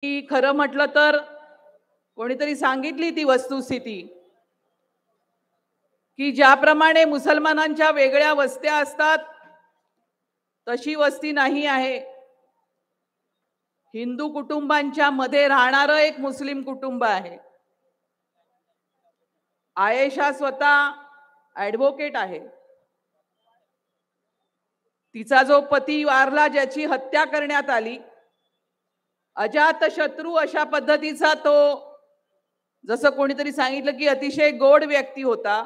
की खरं म्हटलं तर कोणीतरी सांगितली ती वस्तुस्थिती की ज्याप्रमाणे मुसलमानांच्या वेगळ्या वस्त्या असतात तशी वस्ती नाही आहे. हिंदू कुटुंबांच्या मध्ये राहणारं एक मुस्लिम कुटुंब आहे. आयेशा स्वतः ॲडव्होकेट आहे. तिचा जो पती वारला, ज्याची हत्या करण्यात आली, अजातशत्रू अशा पद्धतीचा तो, जसं कोणीतरी सांगितलं की अतिशय गोड व्यक्ती होता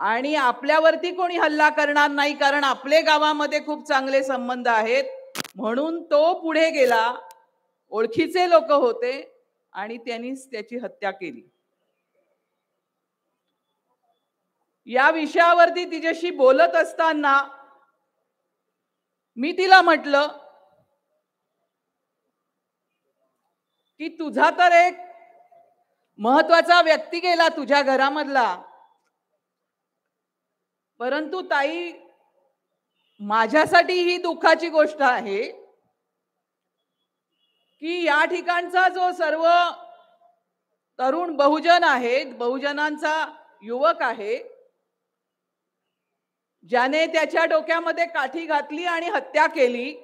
आणि आपल्यावरती कोणी हल्ला करणार नाही कारण आपले गावामध्ये खूप चांगले संबंध आहेत म्हणून तो पुढे गेला. ओळखीचे लोक होते आणि त्यांनीच त्याची हत्या केली. या विषयावरती तिच्याशी बोलत असताना मी तिला म्हटलं की तुझा तर एक महत्वाचा व्यक्ती गेला तुझ्या घरामधला, परंतु ताई माझ्यासाठी ही दुःखाची गोष्ट आहे की या ठिकाणचा जो सर्व तरुण बहुजन आहेत, बहुजनांचा युवक आहे, ज्याने त्याच्या डोक्यामध्ये काठी घातली आणि हत्या केली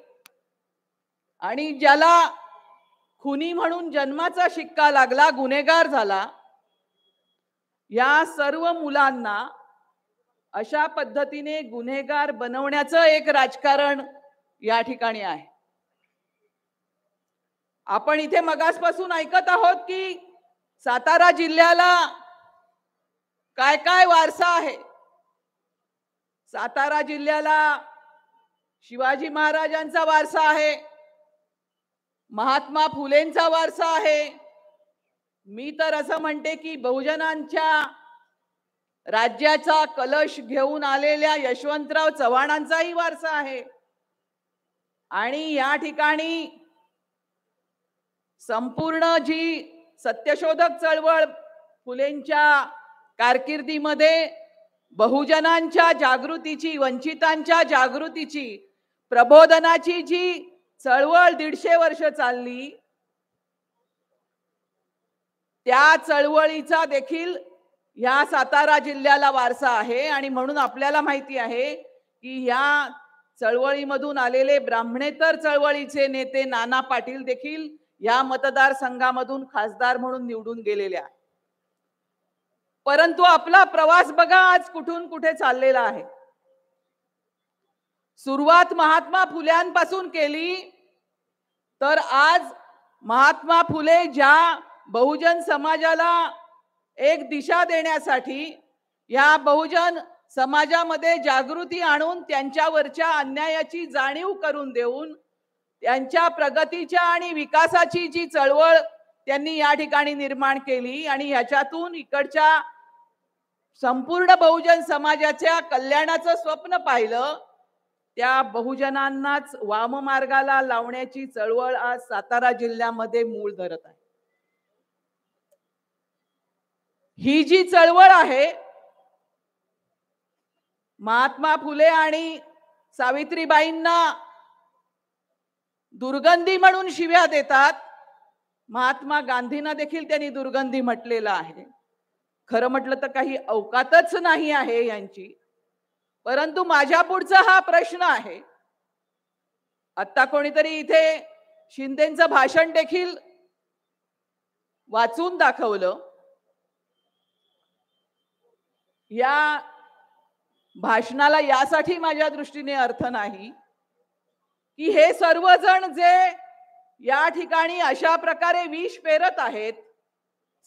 आणि ज्याला खुनी म्हणून जन्माचा शिक्का लागला, गुन्हेगार झाला, या सर्व मुलांना अशा पद्धतीने गुन्हेगार बनवण्याचं एक राजकारण या ठिकाणी आहे. आपण इथे मगासपासून ऐकत आहोत की सातारा जिल्ह्याला काय काय वारसा आहे. सातारा जिल्ह्याला शिवाजी महाराजांचा वारसा आहे, महात्मा फुलेंचा वारसा आहे. मी तर असं म्हणते की बहुजनांच्या राज्याचा कलश घेऊन आलेल्या यशवंतराव चव्हाणांचाही वारसा आहे. आणि या ठिकाणी संपूर्ण जी सत्यशोधक चळवळ फुलेंच्या कारकिर्दीमध्ये बहुजनांच्या जागृतीची, वंचितांच्या जागृतीची, प्रबोधनाची जी चळवळ 150 वर्ष चालली, त्या चळवळीचा देखील या सातारा जिल्ह्याला वारसा आहे. आणि म्हणून आपल्याला माहिती आहे की या चळवळीमधून आलेले ब्राह्मणेतर चळवळीचे नेते नाना पाटील देखील या मतदारसंघामधून खासदार म्हणून निवडून गेलेले आहेत. परंतु आपला प्रवास बघा आज कुठून कुठे चाललेला आहे. सुरुवात महात्मा फुल्यांपासून केली तर आज महात्मा फुले ज्या बहुजन समाजाला एक दिशा देण्यासाठी, या बहुजन समाजामध्ये जागृती आणून त्यांच्यावरच्या अन्यायाची जाणीव करून देऊन त्यांच्या प्रगतीच्या आणि विकासाची जी चळवळ त्यांनी या ठिकाणी निर्माण केली आणि ह्याच्यातून इकडच्या संपूर्ण बहुजन समाजाच्या कल्याणाचं स्वप्न पाहिलं, त्या बहुजनांनाच वाममार्गाला लावण्याची चळवळ आज सातारा जिल्ह्यामध्ये मूळ धरत आहे. ही जी चळवळ आहे, महात्मा फुले आणि सावित्रीबाईंना दुर्गंधी म्हणून शिव्या देतात. महात्मा गांधींना देखील त्यांनी दुर्गंधी म्हटलेलं आहे. खरं म्हटलं तर काही अवकातच नाही आहे यांची. परंतु माझ्या पुढचा हा प्रश्न आहे. आता कोणीतरी इथे शिंदेंचं भाषण देखील वाचून दाखवलं. या भाषणाला यासाठी माझ्या दृष्टीने अर्थ नाही की हे सर्वजण जे या ठिकाणी अशा प्रकारे विष पेरत आहेत,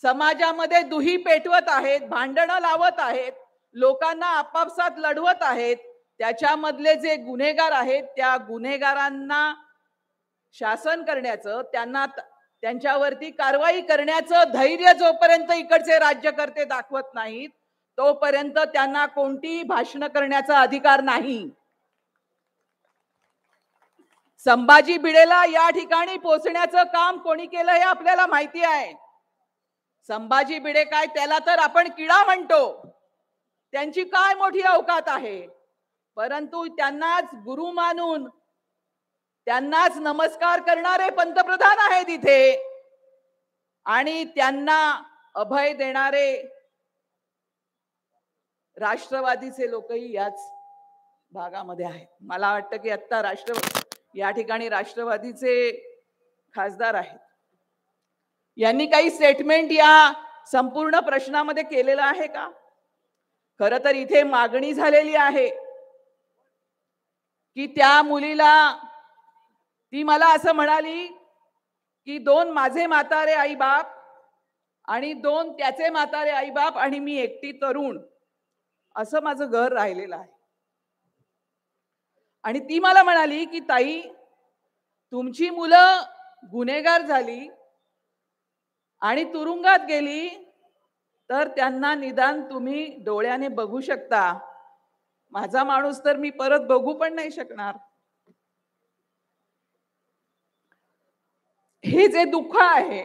समाजामध्ये दुही पेटवत आहेत, भांडणं लावत आहेत, लोकांना आपापसात लढवत आहेत, त्याच्यामधले जे गुन्हेगार आहेत त्या गुन्हेगारांना शासन करण्याचं, त्यांना त्यांच्यावरती कारवाई करण्याचं धैर्य जोपर्यंत इकडचे राज्यकर्ते दाखवत नाहीत तोपर्यंत त्यांना कोणतीही भाषण करण्याचा अधिकार नाही. संभाजी भिडेला या ठिकाणी पोहोचण्याचं काम कोणी केलं हे आपल्याला माहिती आहे. संभाजी भिडे काय, त्याला तर आपण किडा म्हणतो, त्यांची काय मोठी अवकात आहे, परंतु त्यांनाच गुरु मानून त्यांनाच नमस्कार करणारे पंतप्रधान आहेत इथे आणि त्यांना अभय देणारे राष्ट्रवादीचे लोकही याच भागामध्ये आहेत. मला वाटतं की आता या ठिकाणी राष्ट्रवादीचे खासदार आहेत. यांनी काही स्टेटमेंट या संपूर्ण प्रश्नामध्ये केलेलं आहे का? खरं तर इथे मागणी झालेली आहे की त्या मुलीला, ती मला असं म्हणाली की 2 माझे म्हातारे आई बाप आणि 2 त्याचे म्हातारे आई बाप आणि मी एकटी तरुण, असं माझं घर राहिलेलं आहे. आणि ती मला म्हणाली की ताई, तुमची मुलं गुन्हेगार झाली आणि तुरुंगात गेली तर त्यांना निदान तुम्ही डोळ्याने बघू शकता. माझा माणूस तर मी परत बघू पण नाही शकणार. हे जे दुःख आहे,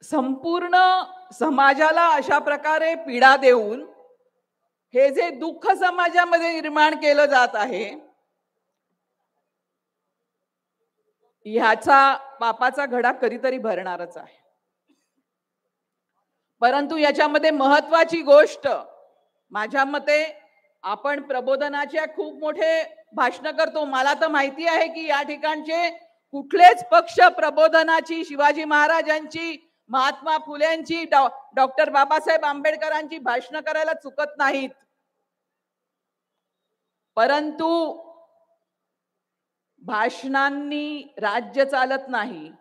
संपूर्ण समाजाला अशा प्रकारे पीडा देऊन हे जे दुःख समाजामध्ये निर्माण केलं जात आहे, ह्याचा पापाचा घडा कधीतरी भरणारच आहे. परंतु याच्यामध्ये महत्वाची गोष्ट, माझ्या मते, आपण प्रबोधनाचे खूप मोठे भाषण करतो. मला तर माहिती आहे की या ठिकाणचे कुठलेच पक्ष प्रबोधनाची, शिवाजी महाराजांची, महात्मा फुलेंची, डॉक्टर बाबासाहेब आंबेडकरांची भाषण करायला चुकत नाहीत. परंतु भाषणांनी राज्य चालत नाही,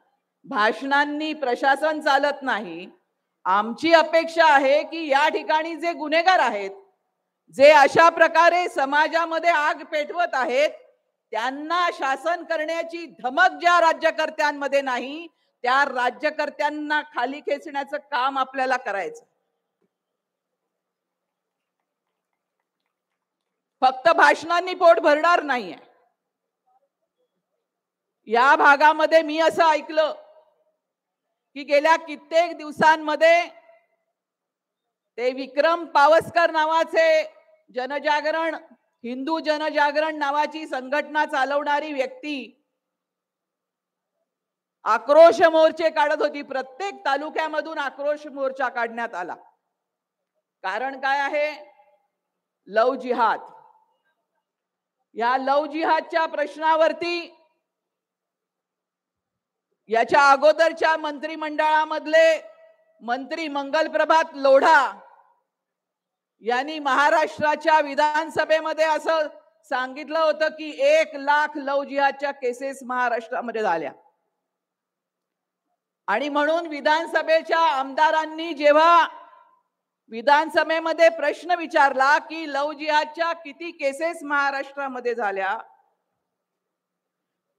भाषणांनी प्रशासन चालत नाही. आमची अपेक्षा आहे की या ठिकाणी जे गुन्हेगार आहेत, जे अशा प्रकारे समाजामध्ये आग पेटवत आहेत, त्यांना शासन करण्याची धमक ज्या राज्यकर्त्यांमध्ये नाही, त्या राज्यकर्त्यांना खाली खेचण्याचं काम आपल्याला करायचं. फक्त भाषणांनी पोट भरणार नाहीये. या भागामध्ये मी असं ऐकलं की गेल्या कित्येक दिवसांमध्ये ते विक्रम पावसकर नावाचे जनजागरण, हिंदू जनजागरण नावाची संघटना चालवणारी व्यक्ती आक्रोश मोर्चे काढत होती. प्रत्येक तालुक्यामधून आक्रोश मोर्चा काढण्यात आला. कारण काय आहे? लव जिहाद. या लव जिहादच्या प्रश्नावरती याच्या अगोदरच्या मंत्रिमंडळामधले मंत्री मंगलप्रभात लोढा यांनी महाराष्ट्राच्या विधानसभेमध्ये असं सांगितलं होतं की 1 लाख लव जिहादच्या केसेस महाराष्ट्रामध्ये झाल्या. आणि म्हणून विधानसभेच्या आमदारांनी जेव्हा विधानसभेमध्ये प्रश्न विचारला की लव जिहादच्या किती केसेस महाराष्ट्रामध्ये झाल्या,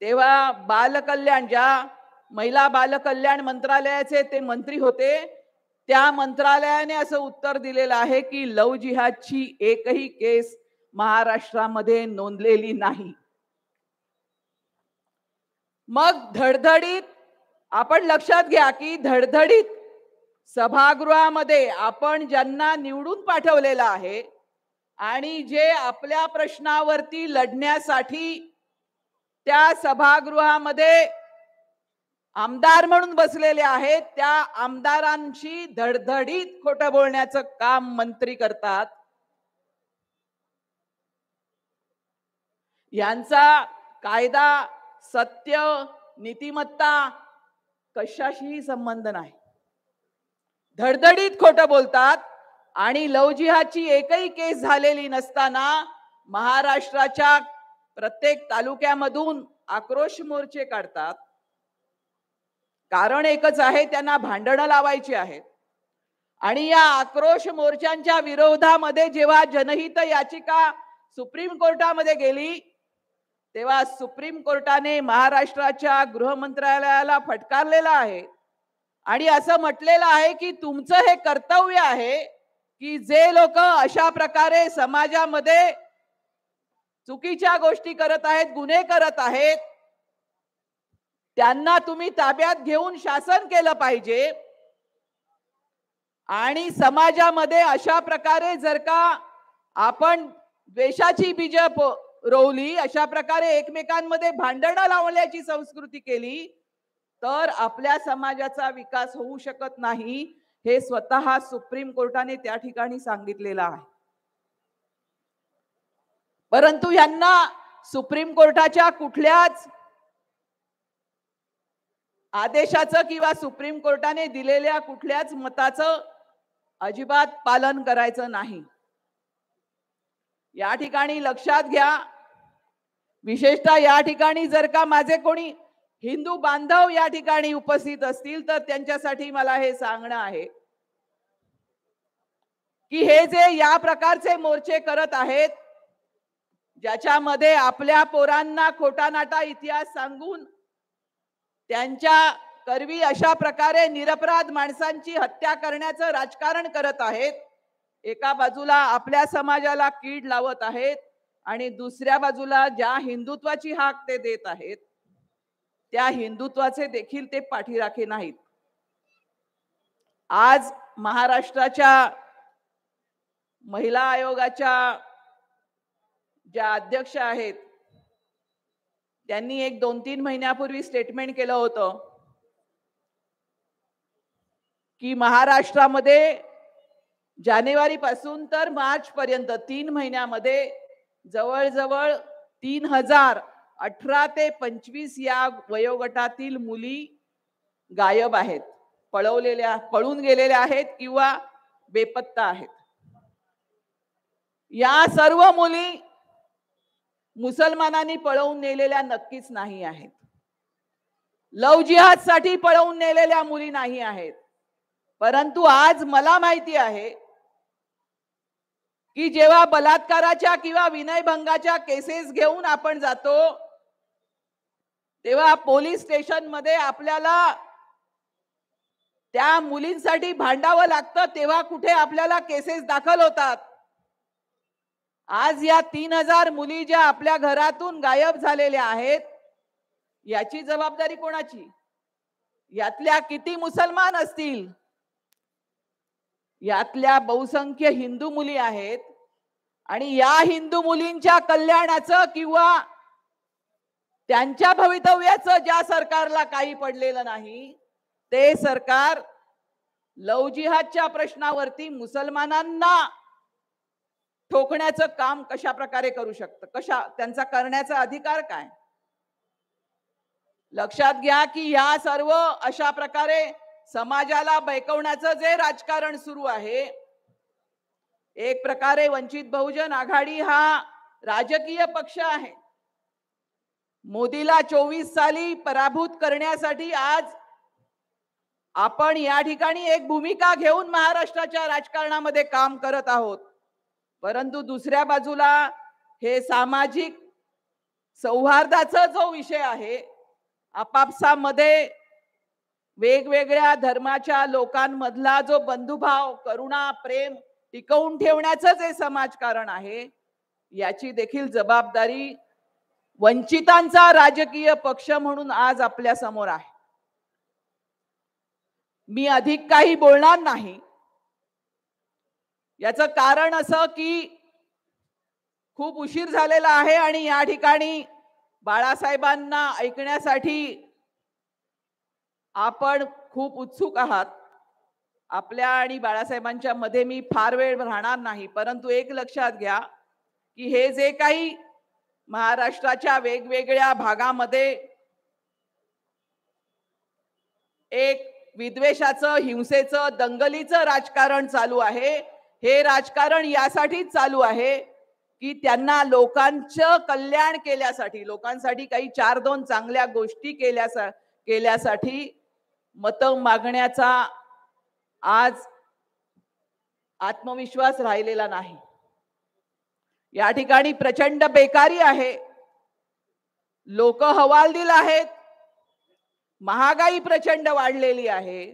तेव्हा बालकल्याण, ज्या महिला बालकल्याण मंत्रालयाचे ते मंत्री होते, त्या मंत्रालयाने असं उत्तर दिलेलं आहे की लव जिहादची एकही केस महाराष्ट्रामध्ये नोंदलेली नाही. मग धडधडीत आपण लक्षात घ्या की धडधडीत सभागृहामध्ये आपण ज्यांना निवडून पाठवलेलं आहे आणि जे आपल्या प्रश्नावरती लढण्यासाठी त्या सभागृहामध्ये आमदार म्हणून बसलेले आहेत, त्या आमदारांची धडधडीत खोटं बोलण्याचं काम मंत्री करतात. यांचा कायदा, सत्य, नीतिमत्ता कशाशीही संबंध नाही. धडधडीत खोटं बोलतात आणि लव जिहादची एकही केस झालेली नसताना महाराष्ट्राच्या प्रत्येक तालुक्यामधून आक्रोश मोर्चे काढतात. कारण एकच आहे, त्यांना भांडणं लावायची आहेत. आणि या आक्रोश मोर्चांच्या विरोधामध्ये जेव्हा जनहित याचिका सुप्रीम कोर्टामध्ये गेली, तेव्हा सुप्रीम कोर्टाने महाराष्ट्राच्या गृह मंत्रालयाला फटकारलेलं आहे आणि असं म्हटलेलं आहे की तुमचं हे कर्तव्य आहे की जे लोक अशा प्रकारे समाजामध्ये चुकीच्या गोष्टी करत आहेत, गुन्हे करत आहेत, त्यांना तुम्ही ताब्यात घेऊन शासन केलं पाहिजे. आणि समाजामध्ये अशा प्रकारे जर का आपण द्वेषाची बीज रोवली, अशा प्रकारे एकमेकांमध्ये भांडणं लावण्याची संस्कृती केली तर आपल्या समाजाचा विकास होऊ शकत नाही, हे स्वतः सुप्रीम कोर्टाने त्या ठिकाणी सांगितलेलं आहे. परंतु यांना सुप्रीम कोर्टाच्या कुठल्याच आदेशाचं किंवा सुप्रीम कोर्टाने दिलेल्या कुठल्याच मताचं अजिबात पालन करायचं नाही. या ठिकाणी लक्षात घ्या, विशेषतः या ठिकाणी जर का माझे कोणी हिंदू बांधव या ठिकाणी उपस्थित असतील तर त्यांच्यासाठी मला हे सांगणं आहे की हे जे या प्रकारचे मोर्चे करत आहेत, ज्याच्यामध्ये आपल्या पोरांना खोटा नाटा इतिहास सांगून त्यांच्या करवी अशा प्रकारे निरपराध माणसांची हत्या करण्याचं राजकारण करत आहेत, एका बाजूला आपल्या समाजाला कीड लावत आहेत आणि दुसऱ्या बाजूला ज्या हिंदुत्वाची हाक ते देत आहेत त्या हिंदुत्वाचे देखील ते पाठीराखे नाहीत. आज महाराष्ट्राच्या महिला आयोगाच्या ज्या अध्यक्ष आहेत त्यांनी एक 2-3 महिन्यापूर्वी स्टेटमेंट केलं होतं की महाराष्ट्रामध्ये जानेवारी पासून तर मार्च पर्यंत 3 महिन्यामध्ये जवळजवळ 3018 ते 25 या वयोगटातील मुली गायब आहेत, पळून गेलेल्या आहेत किंवा बेपत्ता आहेत. या सर्व मुली मुसलमानांनी पळवून नेलेल्या नक्कीच नाही आहेत. लव जिहाद साठी पळवून नेलेल्या मुली नाही आहेत. परंतु आज मला माहिती आहे की जेव्हा बलात्काराच्या किंवा विनयभंगाच्या केसेस घेऊन आपण जातो तेव्हा पोलीस स्टेशन मध्ये आपल्याला त्या मुलींसाठी भांडावं लागतं, तेव्हा कुठे आपल्याला केसेस दाखल होतात. आज या 3000 मुली ज्या आपल्या घरातून गायब झालेल्या आहेत याची जबाबदारी कोणाची? यातल्या किती मुसलमान असतील? यातल्या बहुसंख्य हिंदू मुली आहेत आणि या हिंदू मुलींच्या कल्याणाचं किंवा त्यांच्या भवितव्याचं ज्या सरकारला काही पडलेलं नाही ते सरकार लव जिहादच्या प्रश्नावरती मुसलमानांना ठोकण्याचं काम कशा प्रकारे करू शकतं? त्यांचा करण्याचा अधिकार काय? लक्षात घ्या की या सर्व अशा प्रकारे समाजाला बैकवण्याचं जे राजकारण सुरू आहे, एक प्रकारे वंचित बहुजन आघाडी हा राजकीय पक्ष आहे. मोदीला 24 साली पराभूत करण्यासाठी आज आपण या ठिकाणी एक भूमिका घेऊन महाराष्ट्राच्या राजकारणामध्ये काम करत आहोत. परंतु दुसऱ्या बाजूला हे सामाजिक सौहार्दाचा जो विषय आहे, आपापसामध्ये वेगवेगळ्या धर्माच्या लोकांमधला जो बंधुभाव, करुणा, प्रेम टिकवून ठेवण्याचं जे समाजकारण आहे, याची देखील जबाबदारी वंचितांचा राजकीय पक्ष म्हणून आज आपल्या समोर आहे. मी अधिक काही बोलणार नाही. याचं कारण असं की खूप उशीर झालेला आहे आणि या ठिकाणी बाळासाहेबांना ऐकण्यासाठी आपण खूप उत्सुक आहात. आपल्या आणि बाळासाहेबांच्या मध्ये मी फार वेळ राहणार नाही. परंतु एक लक्षात घ्या की हे जे काही महाराष्ट्राच्या वेगवेगळ्या भागामध्ये एक विद्वेषाचं, हिंसेचं, दंगलीचं राजकारण चालू आहे, हे राजकारण यासाठीच चालू आहे की त्यांना लोकांचं कल्याण केल्यासाठी, लोकांसाठी काही 4-2 चांगल्या गोष्टी केल्यासाठी मतं मागण्याचा आज आत्मविश्वास राहिलेला नाही. या ठिकाणी प्रचंड बेकारी आहे, लोक हवालदिल आहेत, महागाई प्रचंड वाढलेली आहे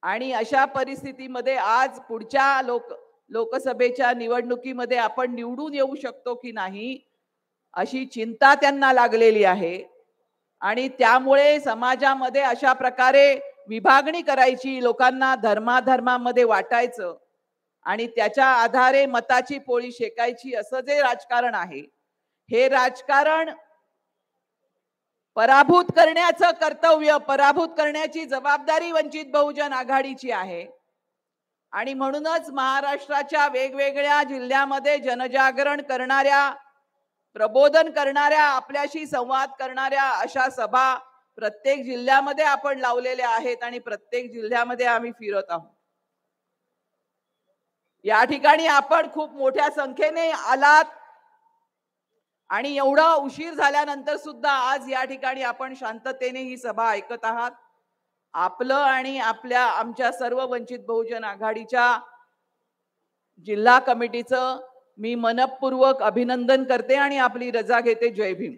आणि अशा परिस्थितीमध्ये आज पुढच्या लोकसभेच्या निवडणुकीमध्ये आपण निवडून येऊ शकतो की नाही अशी चिंता त्यांना लागलेली आहे. आणि त्यामुळे समाजामध्ये अशा प्रकारे विभागणी करायची, लोकांना धर्माधर्मामध्ये वाटायचं आणि त्याच्या आधारे मताची पोळी शेकायची, असं जे राजकारण आहे हे राजकारण पराभूत करण्याचं कर्तव्य, पराभूत करण्याची जबाबदारी वंचित बहुजन आघाडीची आहे. आणि म्हणूनच महाराष्ट्राच्या वेगवेगळ्या जिल्ह्यामध्ये जनजागरण करणाऱ्या, प्रबोधन करणाऱ्या, आपल्याशी संवाद करणाऱ्या अशा सभा प्रत्येक जिल्ह्यामध्ये आपण लावलेल्या आहेत आणि प्रत्येक जिल्ह्यामध्ये आम्ही फिरत आहोत. या ठिकाणी आपण खूप मोठ्या संख्येने आलात आणि एवढा उशीर झाल्यानंतर सुद्धा आज या ठिकाणी आपण शांततेने ही सभा ऐकत आहात. आपलं आणि आमच्या सर्व वंचित बहुजन आघाडीच्या जिल्हा कमिटीचं मी मनपूर्वक अभिनंदन करते आणि आपली रजा घेते. जय भीम.